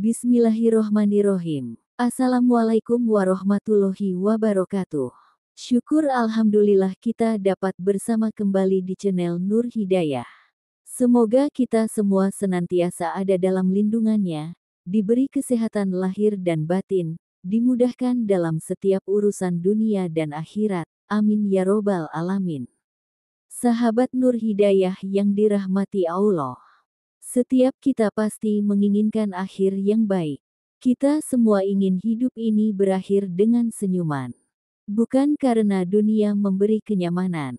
Bismillahirrohmanirrohim. Assalamualaikum warahmatullahi wabarakatuh. Syukur alhamdulillah kita dapat bersama kembali di channel Nur Hidayah. Semoga kita semua senantiasa ada dalam lindungannya, diberi kesehatan lahir dan batin, dimudahkan dalam setiap urusan dunia dan akhirat. Amin ya robbal alamin. Sahabat Nur Hidayah yang dirahmati Allah. Setiap kita pasti menginginkan akhir yang baik. Kita semua ingin hidup ini berakhir dengan senyuman. Bukan karena dunia memberi kenyamanan,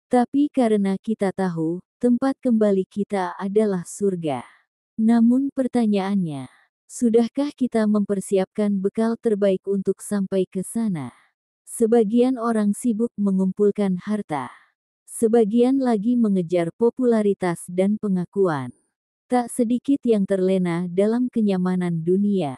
tapi karena kita tahu, tempat kembali kita adalah surga. Namun pertanyaannya, sudahkah kita mempersiapkan bekal terbaik untuk sampai ke sana? Sebagian orang sibuk mengumpulkan harta. Sebagian lagi mengejar popularitas dan pengakuan. Tak sedikit yang terlena dalam kenyamanan dunia,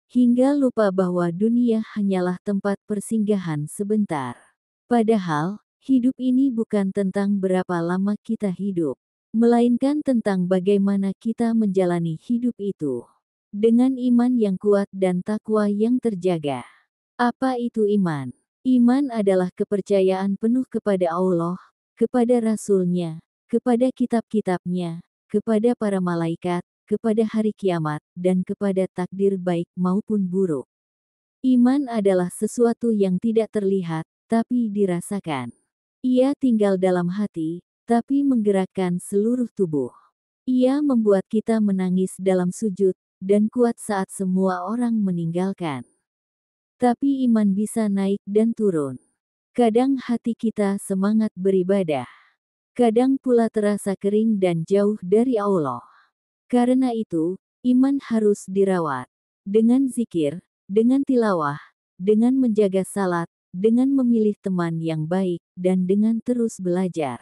hingga lupa bahwa dunia hanyalah tempat persinggahan sebentar. Padahal, hidup ini bukan tentang berapa lama kita hidup, melainkan tentang bagaimana kita menjalani hidup itu. Dengan iman yang kuat dan takwa yang terjaga. Apa itu iman? Iman adalah kepercayaan penuh kepada Allah, kepada Rasul-Nya, kepada kitab-kitabnya, kepada para malaikat, kepada hari kiamat, dan kepada takdir baik maupun buruk. Iman adalah sesuatu yang tidak terlihat, tapi dirasakan. Ia tinggal dalam hati, tapi menggerakkan seluruh tubuh. Ia membuat kita menangis dalam sujud, dan kuat saat semua orang meninggalkan. Tapi iman bisa naik dan turun. Kadang hati kita semangat beribadah. Kadang pula terasa kering dan jauh dari Allah. Karena itu, iman harus dirawat. Dengan zikir, dengan tilawah, dengan menjaga salat, dengan memilih teman yang baik, dan dengan terus belajar.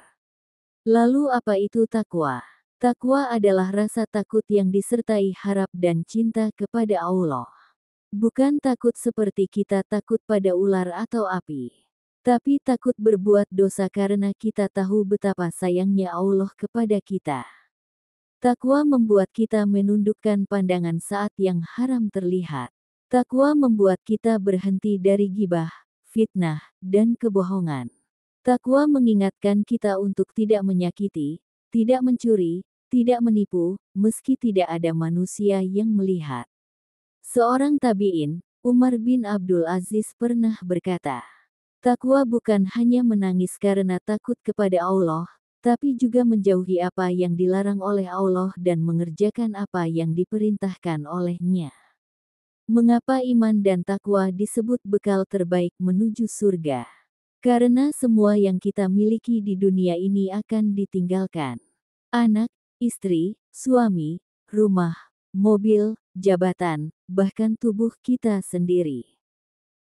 Lalu apa itu takwa? Takwa adalah rasa takut yang disertai harap dan cinta kepada Allah. Bukan takut seperti kita takut pada ular atau api. Tapi takut berbuat dosa karena kita tahu betapa sayangnya Allah kepada kita. Takwa membuat kita menundukkan pandangan saat yang haram terlihat. Takwa membuat kita berhenti dari gibah, fitnah, dan kebohongan. Takwa mengingatkan kita untuk tidak menyakiti, tidak mencuri, tidak menipu, meski tidak ada manusia yang melihat. Seorang tabi'in, Umar bin Abdul Aziz pernah berkata, takwa bukan hanya menangis karena takut kepada Allah, tapi juga menjauhi apa yang dilarang oleh Allah dan mengerjakan apa yang diperintahkan oleh-Nya. Mengapa iman dan takwa disebut bekal terbaik menuju surga? Karena semua yang kita miliki di dunia ini akan ditinggalkan. Anak, istri, suami, rumah, mobil, jabatan, bahkan tubuh kita sendiri.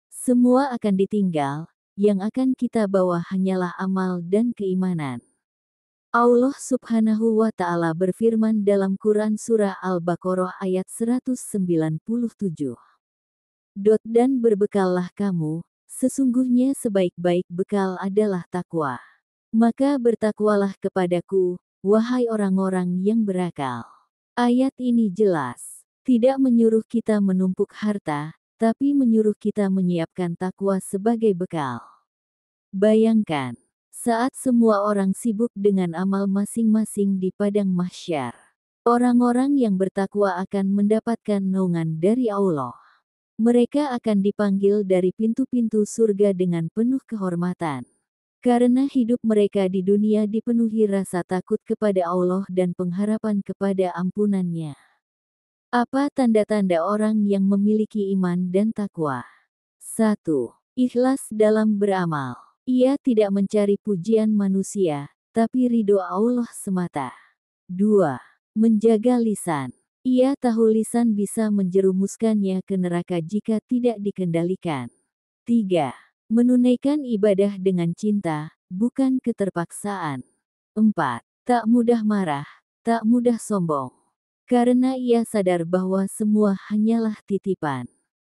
Semua akan ditinggal. Yang akan kita bawa hanyalah amal dan keimanan. Allah Subhanahu wa Ta'ala berfirman dalam Quran Surah Al-Baqarah ayat 197. Dan berbekallah kamu, sesungguhnya sebaik-baik bekal adalah takwa. Maka bertakwalah kepadaku, wahai orang-orang yang berakal. Ayat ini jelas, tidak menyuruh kita menumpuk harta, tapi menyuruh kita menyiapkan takwa sebagai bekal. Bayangkan, saat semua orang sibuk dengan amal masing-masing di padang mahsyar, orang-orang yang bertakwa akan mendapatkan naungan dari Allah. Mereka akan dipanggil dari pintu-pintu surga dengan penuh kehormatan. Karena hidup mereka di dunia dipenuhi rasa takut kepada Allah dan pengharapan kepada ampunan-Nya. Apa tanda-tanda orang yang memiliki iman dan takwa? 1. Ikhlas dalam beramal. Ia tidak mencari pujian manusia, tapi ridho Allah semata. 2. Menjaga lisan. Ia tahu lisan bisa menjerumuskannya ke neraka jika tidak dikendalikan. 3. Menunaikan ibadah dengan cinta, bukan keterpaksaan. 4. Tak mudah marah, tak mudah sombong. Karena ia sadar bahwa semua hanyalah titipan.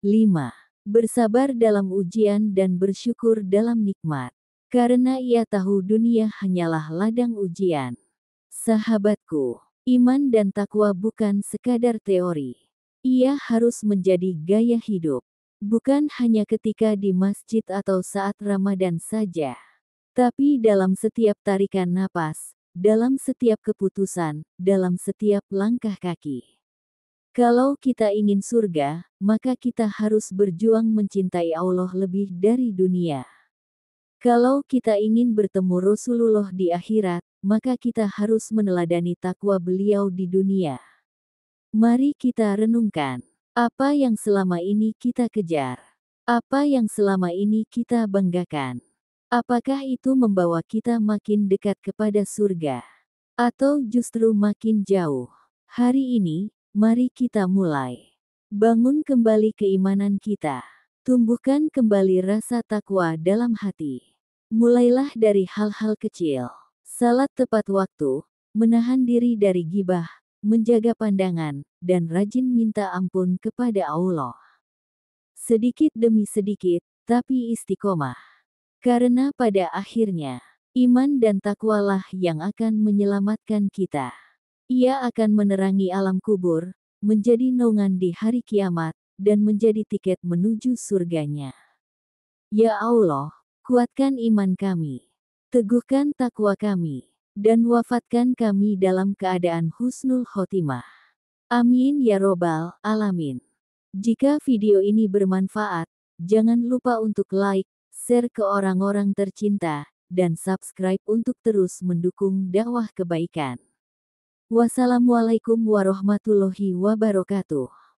5. Bersabar dalam ujian dan bersyukur dalam nikmat. Karena ia tahu dunia hanyalah ladang ujian. Sahabatku, iman dan takwa bukan sekadar teori. Ia harus menjadi gaya hidup. Bukan hanya ketika di masjid atau saat Ramadan saja. Tapi dalam setiap tarikan napas, dalam setiap keputusan, dalam setiap langkah kaki. Kalau kita ingin surga, maka kita harus berjuang mencintai Allah lebih dari dunia. Kalau kita ingin bertemu Rasulullah di akhirat, maka kita harus meneladani takwa beliau di dunia. Mari kita renungkan, apa yang selama ini kita kejar? Apa yang selama ini kita banggakan? Apakah itu membawa kita makin dekat kepada surga? Atau justru makin jauh? Hari ini, mari kita mulai. Bangun kembali keimanan kita. Tumbuhkan kembali rasa takwa dalam hati. Mulailah dari hal-hal kecil. Salat tepat waktu, menahan diri dari gibah, menjaga pandangan, dan rajin minta ampun kepada Allah. Sedikit demi sedikit, tapi istiqomah. Karena pada akhirnya, iman dan takwalah yang akan menyelamatkan kita. Ia akan menerangi alam kubur, menjadi naungan di hari kiamat, dan menjadi tiket menuju surganya. Ya Allah, kuatkan iman kami, teguhkan takwa kami, dan wafatkan kami dalam keadaan husnul khotimah. Amin ya robbal alamin. Jika video ini bermanfaat, jangan lupa untuk like, share ke orang-orang tercinta, dan subscribe untuk terus mendukung dakwah kebaikan. Wassalamualaikum warahmatullahi wabarakatuh.